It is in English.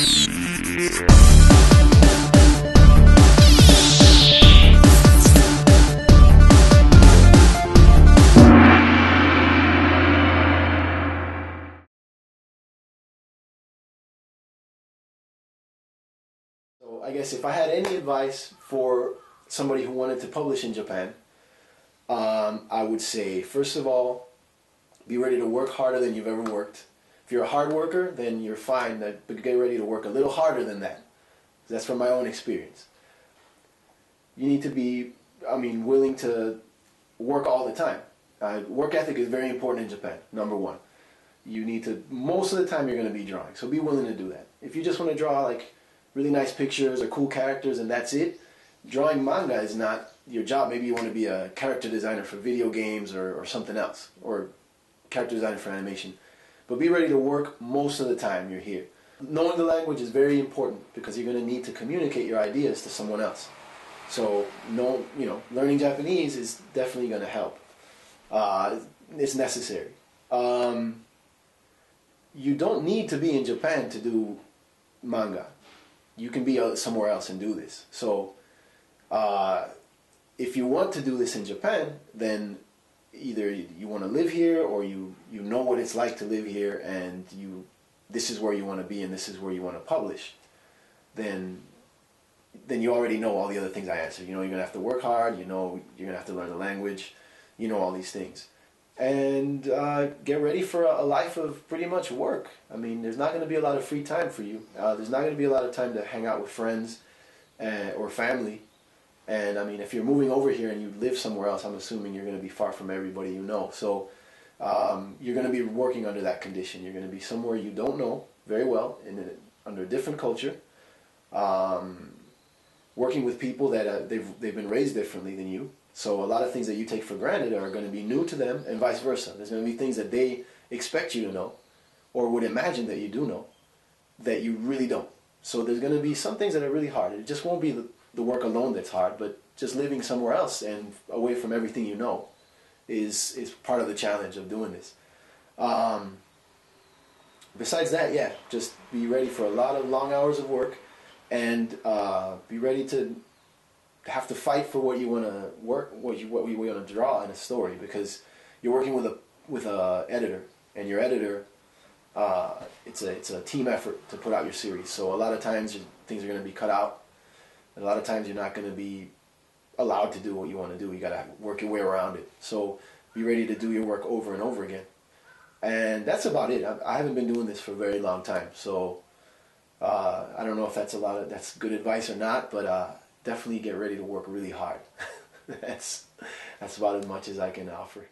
So I guess if I had any advice for somebody who wanted to publish in Japan, I would say, first of all, be ready to work harder than you've ever worked. If you're a hard worker, then you're fine, but get ready to work a little harder than that. That's from my own experience. You need to be, willing to work all the time. Work ethic is very important in Japan, number one. You need to, most of the time you're going to be drawing, so be willing to do that. If you just want to draw like really nice pictures or cool characters and that's it, drawing manga is not your job. Maybe you want to be a character designer for video games or something else, or character designer for animation. But be ready to work most of the time you're here. Knowing the language is very important because you're going to need to communicate your ideas to someone else. So learning Japanese is definitely going to help. It's necessary. You don't need to be in Japan to do manga. You can be somewhere else and do this. So if you want to do this in Japan, then either you want to live here or you know what it's like to live here and this is where you want to be and this is where you want to publish, then you already know all the other things I answered. You know you're going to have to work hard, you know you're going to have to learn the language, you know all these things. And get ready for a life of pretty much work. I mean, there's not going to be a lot of free time for you. There's not going to be a lot of time to hang out with friends or family. And I mean, if you're moving over here and you live somewhere else, I'm assuming you're going to be far from everybody you know. So you're going to be working under that condition. You're going to be somewhere you don't know very well, under a different culture, working with people that they've been raised differently than you. So a lot of things that you take for granted are going to be new to them, and vice versa. There's going to be things that they expect you to know, or would imagine that you do know, that you really don't. So there's going to be some things that are really hard. It just won't be the work alone that's hard, but just living somewhere else and away from everything you know is part of the challenge of doing this. Besides that, yeah, just be ready for a lot of long hours of work, and be ready to have to fight for what you want to work, what you want to draw in a story, because you're working with a editor, and your editor, it's a team effort to put out your series. So a lot of times things are going to be cut out. A lot of times you're not going to be allowed to do what you want to do. You got to work your way around it. So be ready to do your work over and over again. And that's about it. I haven't been doing this for a very long time, so I don't know if that's good advice or not, but definitely get ready to work really hard. That's about as much as I can offer.